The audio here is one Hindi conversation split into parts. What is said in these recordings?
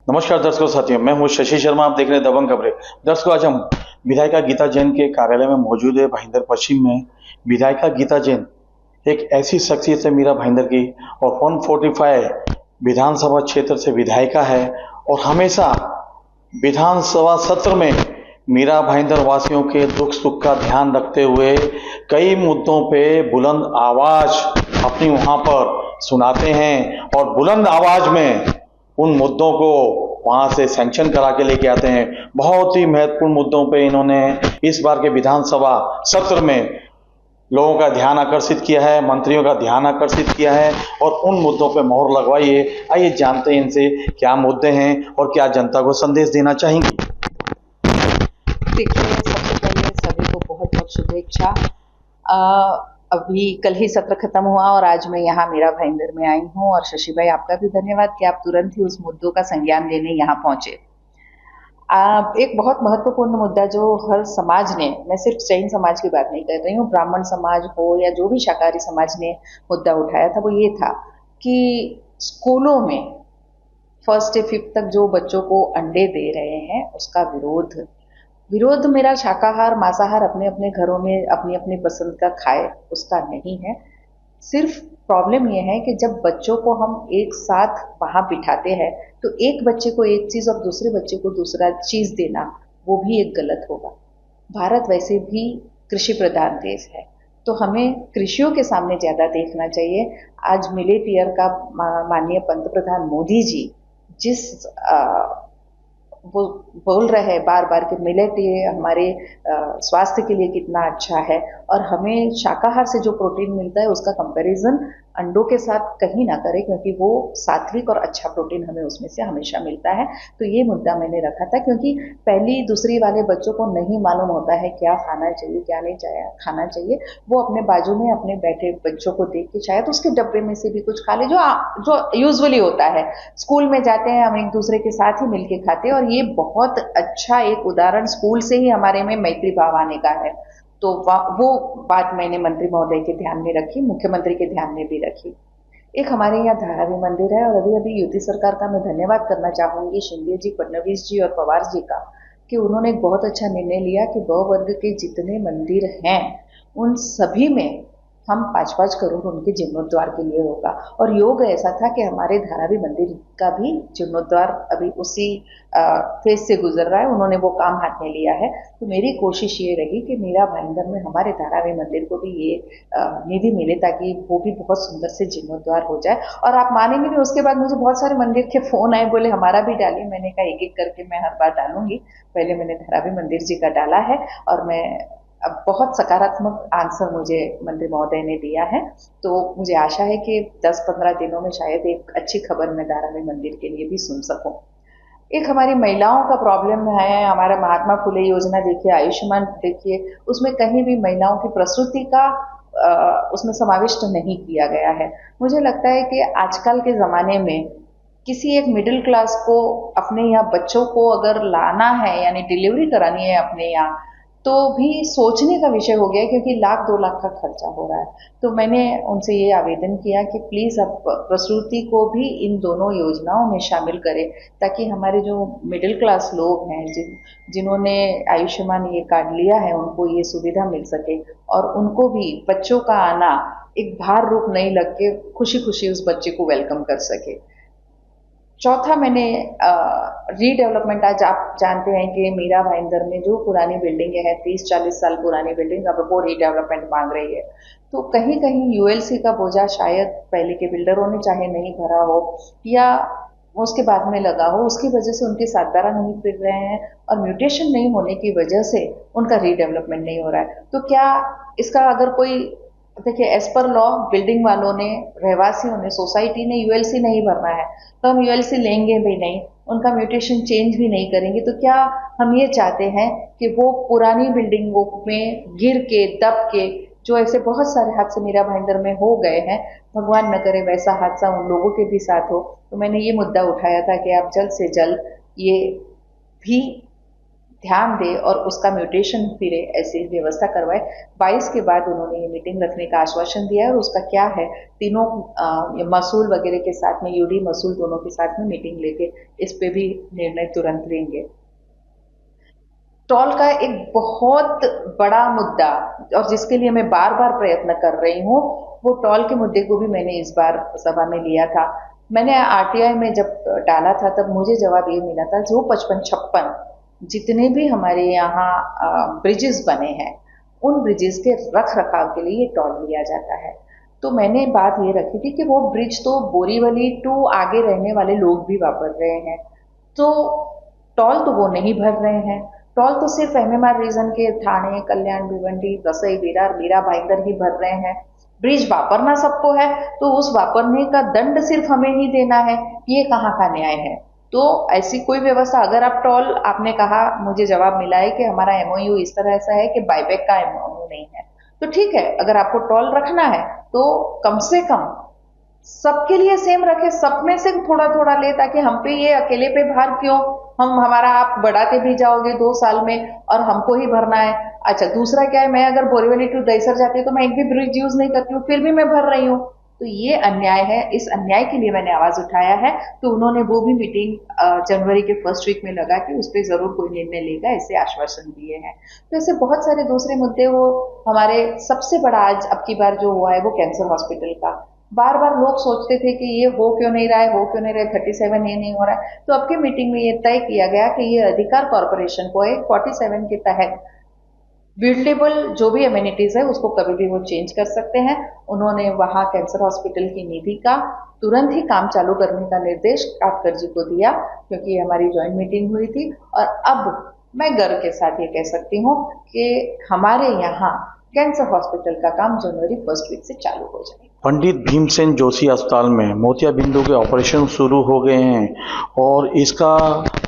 नमस्कार दर्शकों साथियों, मैं हूं शशि शर्मा। आप देख रहे हैं दबंग खबरें। दर्शकों, आज हम विधायिका गीता जैन के कार्यालय में मौजूद है, भाईंदर पश्चिम में। विधायिका गीता जैन एक ऐसी शख्सियत है मीरा भाईंदर की, और 145 विधानसभा क्षेत्र से विधायिका है, और हमेशा विधानसभा सत्र में मीरा भाईंदर वासियों के दुख सुख का ध्यान रखते हुए कई मुद्दों पे बुलंद आवाज अपनी वहां पर सुनाते हैं, और बुलंद आवाज में उन मुद्दों को वहां से सैंक्शन करा के लेके आते हैं। बहुत ही महत्वपूर्ण मुद्दों पे इन्होंने इस बार के विधानसभा सत्र में लोगों का ध्यान आकर्षित किया है, मंत्रियों का ध्यान आकर्षित किया है, और उन मुद्दों पे मोहर लगवाई है। आइए जानते हैं इनसे क्या मुद्दे हैं और क्या जनता को संदेश देना चाहेंगी। देखिए, सबसे पहले सभी को बहुत बहुत शुभेच्छा। अभी कल ही सत्र खत्म हुआ और आज मैं यहाँ मीरा भाईंदर में आई हूँ, और शशि भाई आपका भी धन्यवाद कि आप तुरंत ही उस मुद्दों का संज्ञान लेने यहाँ पहुंचे। एक बहुत महत्वपूर्ण मुद्दा जो हर समाज ने, मैं सिर्फ जैन समाज की बात नहीं कर रही हूँ, ब्राह्मण समाज हो या जो भी शाकाहारी समाज ने मुद्दा उठाया था, वो ये था कि स्कूलों में 1st से 5th तक जो बच्चों को अंडे दे रहे हैं उसका विरोध मेरा शाकाहार मांसाहार अपने अपने घरों में अपनी अपनी पसंद का खाए उसका नहीं है। सिर्फ प्रॉब्लम यह है कि जब बच्चों को हम एक साथ वहां बिठाते हैं तो एक बच्चे को एक चीज और दूसरे बच्चे को दूसरा चीज देना वो भी एक गलत होगा। भारत वैसे भी कृषि प्रधान देश है, तो हमें कृषियों के सामने ज्यादा देखना चाहिए। आज मिलेट ईयर का माननीय पंतप्रधान मोदी जी जिस वो बोल रहे हैं बार बार कि मिलेट ये हमारे स्वास्थ्य के लिए कितना अच्छा है, और हमें शाकाहार से जो प्रोटीन मिलता है उसका कंपैरिजन अंडों के साथ कहीं ना करें, क्योंकि वो सात्विक और अच्छा प्रोटीन हमें उसमें से हमेशा मिलता है। तो ये मुद्दा मैंने रखा था, क्योंकि पहली दूसरी वाले बच्चों को नहीं मालूम होता है क्या खाना चाहिए क्या नहीं खाना चाहिए। वो अपने बाजू में अपने बैठे बच्चों को देख के शायद उसके डब्बे में से भी कुछ खा ले, जो यूजुअली होता है। स्कूल में जाते हैं हम एक दूसरे के साथ ही मिलके खाते हैं, और ये बहुत अच्छा एक उदाहरण स्कूल से ही हमारे में मैत्री भाव आने का है। तो वो बात मैंने मंत्री महोदय के ध्यान में रखी, मुख्यमंत्री के ध्यान में भी रखी। एक हमारे यहाँ धारावी मंदिर है, और अभी अभी युति सरकार का मैं धन्यवाद करना चाहूंगी शिंदे जी, फडणवीस जी और पवार जी का, कि उन्होंने एक बहुत अच्छा निर्णय लिया कि व वर्ग के जितने मंदिर हैं उन सभी में हम 5-5 करोड़ उनके जीर्णोद्वार के लिए होगा। और योग ऐसा था कि हमारे धारावी मंदिर का भी जीर्णोद्वार अभी उसी फेज से गुजर रहा है, उन्होंने वो काम हाथ में लिया है। तो मेरी कोशिश ये रही कि मीरा भाईंदर में हमारे धारावी मंदिर को भी ये निधि मिले, ताकि वो भी बहुत सुंदर से जीर्णोद्वार हो जाए। और आप मानेंगे नहीं, उसके बाद मुझे बहुत सारे मंदिर के फोन आए, बोले हमारा भी डालिए। मैंने कहा एक एक करके मैं हर बार डालूंगी, पहले मैंने धारावी मंदिर जी का डाला है, और मैं अब बहुत सकारात्मक आंसर मुझे मंत्री महोदय ने दिया है। तो मुझे आशा है कि 10-15 दिनों में शायद एक अच्छी खबर मैं धारावी मंदिर के लिए भी सुन सकूं। एक हमारी महिलाओं का प्रॉब्लम है, हमारा महात्मा फुले योजना देखिए, आयुष्मान देखिए, उसमें कहीं भी महिलाओं की प्रसूति का उसमें समाविष्ट नहीं किया गया है। मुझे लगता है कि आजकल के ज़माने में किसी एक मिडिल क्लास को अपने यहाँ बच्चों को अगर लाना है, यानी डिलीवरी करानी है अपने यहाँ, तो भी सोचने का विषय हो गया है, क्योंकि 1-2 लाख का खर्चा हो रहा है। तो मैंने उनसे ये आवेदन किया कि प्लीज़ आप प्रसूति को भी इन दोनों योजनाओं में शामिल करें, ताकि हमारे जो मिडिल क्लास लोग हैं जिन्होंने आयुष्मान ये कार्ड लिया है उनको ये सुविधा मिल सके, और उनको भी बच्चों का आना एक भार रूप नहीं लग के खुशी खुशी उस बच्चे को वेलकम कर सके। चौथा, मैंने रीडेवलपमेंट, आज आप जानते हैं कि मीरा भाईंदर में जो पुरानी बिल्डिंग है, 30-40 साल पुरानी बिल्डिंग, अब वो रीडेवलपमेंट मांग रही है। तो कहीं कहीं यूएलसी का बोझा शायद पहले के बिल्डरों ने चाहे नहीं भरा हो, या उसके बाद में लगा हो, उसकी वजह से उनके सातबारा नहीं फिर रहे हैं, और म्यूटेशन नहीं होने की वजह से उनका रीडेवलपमेंट नहीं हो रहा है। तो क्या इसका अगर कोई, देखिए एज पर लॉ बिल्डिंग वालों ने, रहवासियों ने, सोसाइटी ने यूएलसी नहीं भरना है, तो हम यूएलसी लेंगे भी नहीं, उनका म्यूटेशन चेंज भी नहीं करेंगे। तो क्या हम ये चाहते हैं कि वो पुरानी बिल्डिंगों में गिर के दब के, जो ऐसे बहुत सारे हादसे मीरा भाईंदर में हो गए हैं, भगवान न करे वैसा हादसा उन लोगों के भी साथ हो। तो मैंने ये मुद्दा उठाया था कि आप जल्द से जल्द ये भी ध्यान दे और उसका म्यूटेशन फिरे, ऐसी व्यवस्था करवाए। 22 के बाद उन्होंने ये मीटिंग रखने का आश्वासन दिया है और उसका क्या है, तीनों मसूल वगैरह के साथ में, यूडी मसूल दोनों के साथ में मीटिंग लेके इस पे भी निर्णय तुरंत लेंगे। टॉल का एक बहुत बड़ा मुद्दा और जिसके लिए मैं बार बार प्रयत्न कर रही हूँ, वो टॉल के मुद्दे को भी मैंने इस बार सभा में लिया था। मैंने आरटीआई में जब डाला था तब मुझे जवाब ये मिला था, जो 55-56 जितने भी हमारे यहाँ ब्रिजेस बने हैं, उन ब्रिजेस के रख रखाव के लिए ये टॉल लिया जाता है। तो मैंने बात ये रखी थी कि वो ब्रिज तो बोरीवली टू आगे रहने वाले लोग भी वापर रहे हैं, तो टॉल तो वो नहीं भर रहे हैं। टॉल तो सिर्फ एमएमआर रीजन के ठाणे, कल्याण, भिवंडी, वसई, विरार, मीरा भाईंदर ही भर रहे हैं। ब्रिज वापरना सबको है, तो उस वापरने का दंड सिर्फ हमें ही देना है, ये कहाँ का न्याय है। तो ऐसी कोई व्यवस्था, अगर आप टॉल, आपने कहा, मुझे जवाब मिला है कि हमारा एमओयू इस तरह ऐसा है कि बायबैक का एमओयू नहीं है, तो ठीक है, अगर आपको टॉल रखना है तो कम से कम सबके लिए सेम रखे, सब में से थोड़ा थोड़ा ले, ताकि हम पे ये अकेले पे भार क्यों, हमारा आप बढ़ाते भी जाओगे 2 साल में और हमको ही भरना है। अच्छा, दूसरा क्या है, मैं अगर बोरीवली टू दहीसर जाती हूँ तो मैं एक भी ब्रिज यूज नहीं करती हूँ, फिर भी मैं भर रही हूँ, तो ये अन्याय है। इस अन्याय के लिए मैंने आवाज उठाया है, तो उन्होंने वो भी मीटिंग जनवरी के फर्स्ट वीक में लगा कि उस पर जरूर कोई निर्णय लेगा, ऐसे आश्वासन दिए हैं। तो ऐसे बहुत सारे दूसरे मुद्दे, वो हमारे सबसे बड़ा आज अब की बार जो हुआ है वो कैंसर हॉस्पिटल का। बार बार लोग सोचते थे कि ये हो क्यों नहीं रहा है, हो क्यों नहीं रहा है, 37 ये नहीं हो रहा है, तो अब की मीटिंग में ये तय किया गया कि ये अधिकार कॉरपोरेशन को है, 47 के तहत बिल्डेबल जो भी एमिनिटीज है उसको कभी भी वो चेंज कर सकते हैं। उन्होंने वहां कैंसर हॉस्पिटल की निधि का तुरंत ही काम चालू करने का निर्देश काटकर जी को दिया, क्योंकि हमारी ज्वाइंट मीटिंग हुई थी। और अब मैं गर्व के साथ ये कह सकती हूँ कि हमारे यहाँ कैंसर हॉस्पिटल का काम जनवरी फर्स्ट वीक से चालू हो जाएगा। पंडित भीमसेन जोशी अस्पताल में मोतियाबिंदु के ऑपरेशन शुरू हो गए हैं और इसका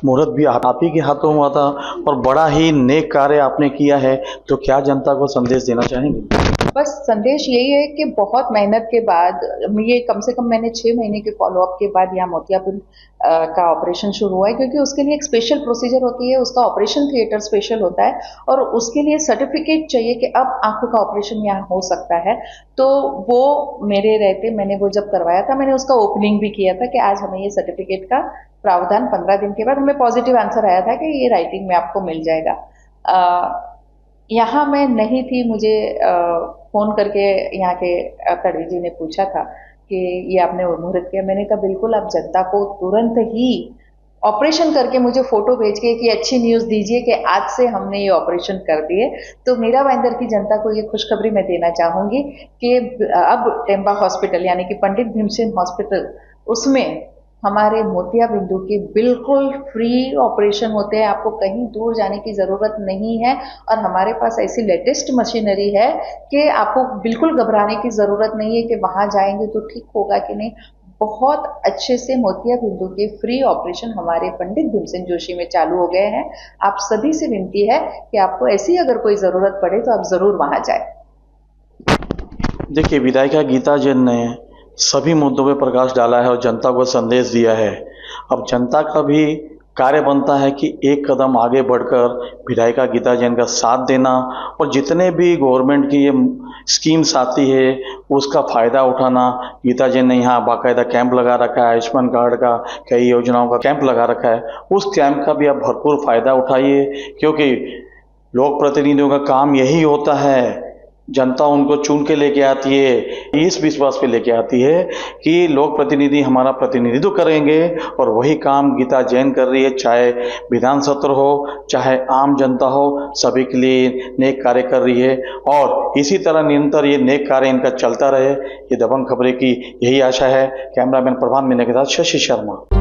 मुहूर्त भी आप ही के हाथों हुआ था और बड़ा ही नेक कार्य आपने किया है, तो क्या जनता को संदेश देना चाहेंगे? बस संदेश यही है कि बहुत मेहनत के बाद, ये कम से कम मैंने 6 महीने के फॉलोअप के बाद यहाँ मोतियाबिंद का ऑपरेशन शुरू हुआ है, क्योंकि उसके लिए एक स्पेशल प्रोसीजर होती है, उसका ऑपरेशन थिएटर स्पेशल होता है और उसके लिए सर्टिफिकेट चाहिए कि अब आंखों का ऑपरेशन यहाँ हो सकता है। तो वो मेरे रहते मैंने वो जब करवाया था, मैंने उसका ओपनिंग भी किया था कि आज हमें ये सर्टिफिकेट का प्रावधान 15 दिन के बाद, हमें पॉजिटिव आंसर आया था कि ये राइटिंग में आपको मिल जाएगा। यहाँ मैं नहीं थी, मुझे फोन करके यहाँ के तड़वी जी ने पूछा था कि ये आपने मुहूर्त किया। मैंने कहा बिल्कुल, आप जनता को तुरंत ही ऑपरेशन करके मुझे फोटो भेज के कि अच्छी न्यूज़ दीजिए कि आज से हमने ये ऑपरेशन कर दिए। तो मीरा भाईंदर की जनता को ये खुशखबरी मैं देना चाहूँगी कि अब टेम्बा हॉस्पिटल यानी कि पंडित भीमसेन हॉस्पिटल, उसमें हमारे मोतियाबिंदु के बिल्कुल फ्री ऑपरेशन होते हैं, आपको कहीं दूर जाने की ज़रूरत नहीं है। और हमारे पास ऐसी लेटेस्ट मशीनरी है कि आपको बिल्कुल घबराने की ज़रूरत नहीं है कि वहाँ जाएंगे तो ठीक होगा कि नहीं। बहुत अच्छे से मोतियाबिंदु के फ्री ऑपरेशन हमारे पंडित भीमसेन जोशी में चालू हो गए हैं। आप सभी से विनती है कि आपको ऐसी अगर कोई ज़रूरत पड़े तो आप ज़रूर वहाँ जाए। देखिए, विधायिका गीता जैन ने सभी मुद्दों पर प्रकाश डाला है और जनता को संदेश दिया है। अब जनता का भी कार्य बनता है कि एक कदम आगे बढ़कर विधायिका गीता जैन का साथ देना और जितने भी गवर्नमेंट की ये स्कीम्स आती है उसका फ़ायदा उठाना। गीता जैन ने यहाँ बाकायदा कैंप लगा रखा है, आयुष्मान कार्ड का, कई योजनाओं का कैंप लगा रखा है। उस कैंप का भी आप भरपूर फ़ायदा उठाइए, क्योंकि लोक प्रतिनिधियों का काम यही होता है, जनता उनको चुन के लेके आती है, इस विश्वास पे लेके आती है कि लोक प्रतिनिधि हमारा प्रतिनिधित्व करेंगे और वही काम गीता जैन कर रही है। चाहे विधान सत्र हो, चाहे आम जनता हो, सभी के लिए नेक कार्य कर रही है और इसी तरह निरंतर ये नेक कार्य इनका चलता रहे। ये दबंग खबरें की यही आशा है। कैमरामैन प्रभात मीना के साथ शशि शर्मा।